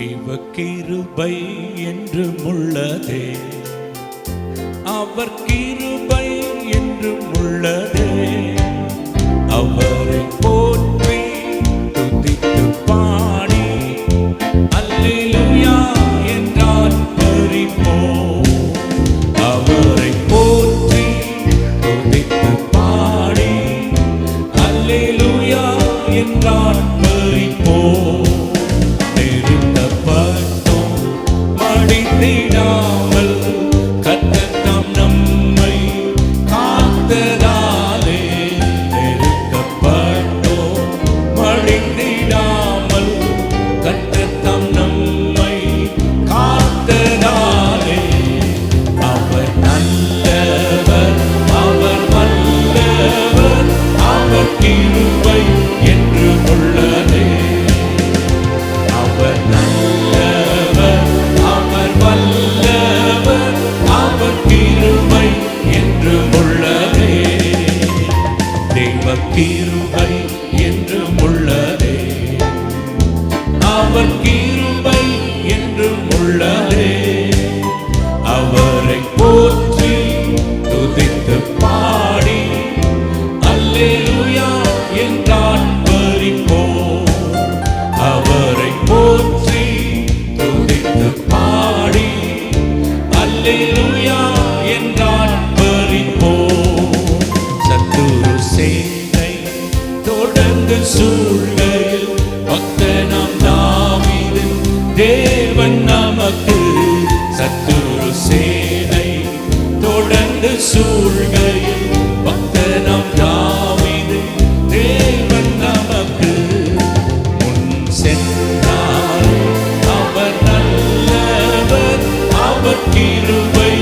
தேவ கிருபை என்றும் உள்ளதே, அவர் கிருபை என்றும் உள்ளதே. அவரை போற்றி துதித்து பாடி அல்லேலூயா என்றால் பரிபோம். அவரை போற்றி துதித்து பாடி அல்லேலூயா என்றால் பரிபோம். நெருங்கப்பட்டோம் மடிந்திடாமல் கர்த்தர் தாம் நம்மை காத்ததாலே. நெருங்கப்பட்டோம் மடிந்திடாமல் கர்த்தர் தாம் நம்மை காத்ததாலே. அவர் நல்லவர், அவர் வல்லவர், அவர் கிருபை என்று உள்ளதே. அவர் நல்லவர், அவர் வல்லவர், அவர் கிருபை என்று உள்ளதே. தேவ கிருபை என்று உள்ளதே, அவர் கிருபை என்று உள்ளதே. அவரை போற்றி துதித்து பாடி அல்லேலூயா என்றால் பரிபோம். அவரை போற்றி துதித்து பாடி அல்லேலூயா என்றால் பரிபோம். சத்துரு சேனை தொடர்ந்து சூழ்கையில் பக்தனாம் தாவீது தேவன் நமக்கு. சத்துரு சேனை தொடர்ந்து சூழ்கையில் பக்தனாம் தாவீது தேவன் நமக்கு. முன் சென்றார் அவர் நல்லவர், அவர் கிருபை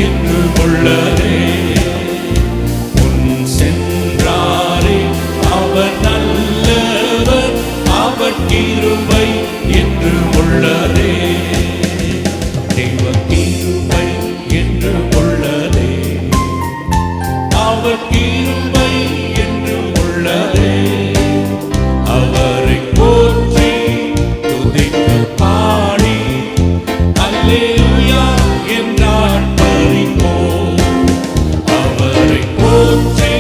என்று உள்ளதே. முன் சென்றாரே அவர் நல்லவர், அவர் கிருபை என்று உள்ளதே. தேவ கிருபை என்று உள்ளதே, அவர் கிருபை என்று உள்ளதே. அவரை போற்றி துதித்து பாடி அல்லேலூயா என்றால் பரிபோம். அவரை போற்றி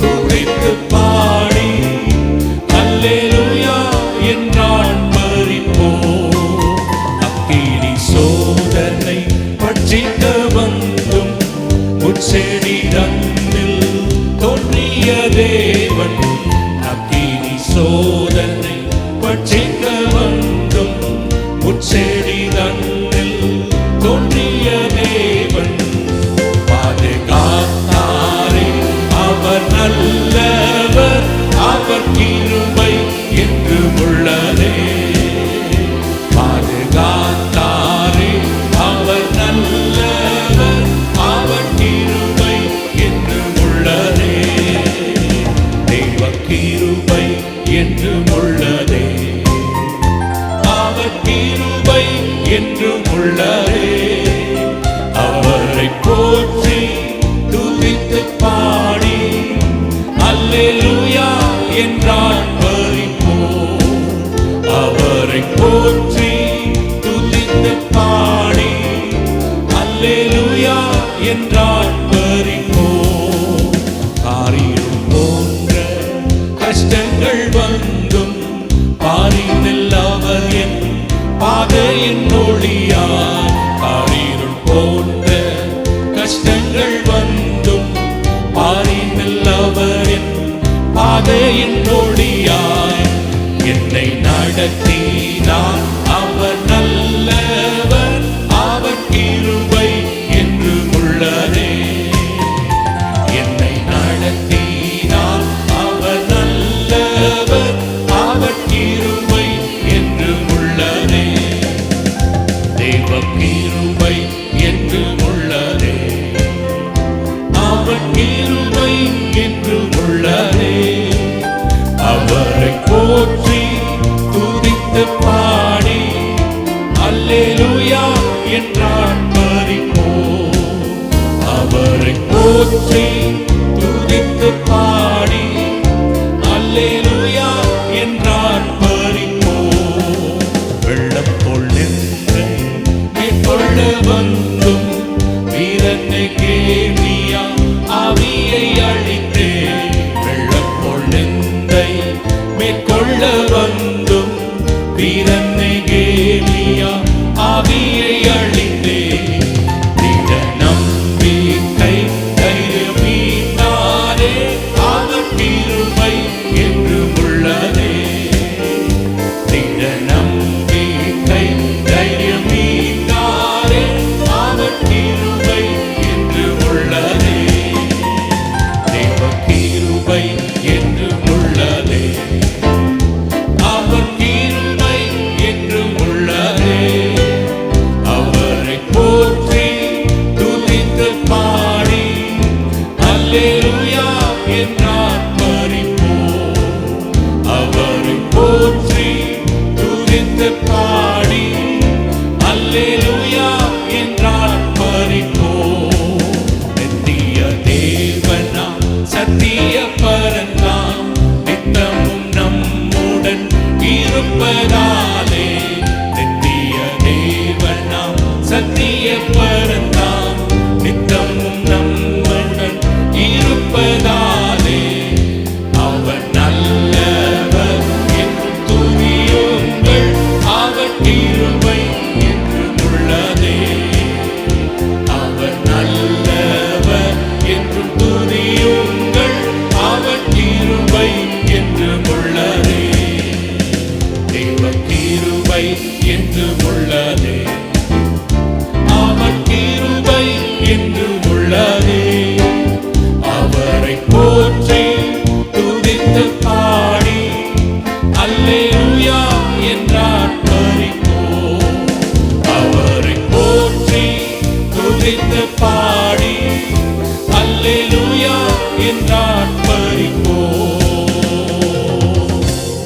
துதித்து பாடி அல்லேலூயா என்றால் பரிபோம். அக்கினி சோதனை பட்சிக்க வந்தும் முட்செடி தன்னில் தோன்றிய தேவன். அக்கினி சோதனை பட்சிக்க வந்தும் முட்செடி தன்னில் தோன்றிய தேவன். பாதுகாத்தாரே அவர் நல்லவர், அவர் கிருபை என்று உள்ளதே. பாதுகாத்தாரே அவர் நல்லவர், அவர் கிருபை என்று உள்ளதே. தேவ கிருபை என்று உள்ளதே, அவர் கிருபை என்று உள்ளதே. அவரை போற்றி துதித்து பாடி அல்லேலூயா என்றால் பரிபோம். அவரை போற்றி துதித்து பாடி அல்லேலூயா என்றால் பரிபோம். காரியம் போன்ற கஷ்டங்கள் வந்தும் பாரினில் அவர் என் பாதையின் ஒளியார். காரிருள் போன்ற கஷ்டங்கள் வந்தும் பாரினில் அவர் என் பாதையின் ஒளியார். என்னை நடத்தினார் அவர் நல்லவர், அவர் கிருபை என்று உள்ளதே. என்னை நடத்தினார் அவர் நல்லவர், அவர் கிருபை என்று உள்ளதே. தேவ கிருபை என்று உள்ளதே, அவர் கிருபை என்று உள்ளதே. அவரை போற்றி துதித்து பாடி அல்லேலூயா என்றால் பரிபோம். அவரை போற்றி துதித்து பாடி அல்லேலூயா என்றால் பரிபோம். வெள்ளம் போல் வந்தும் வீரனை கேமியா ஆவியை அழித்தே வெள்ளப்போல் நெந்தை மேற்கொள்ள வந்தும் வீரனை கேமியா ஆவியை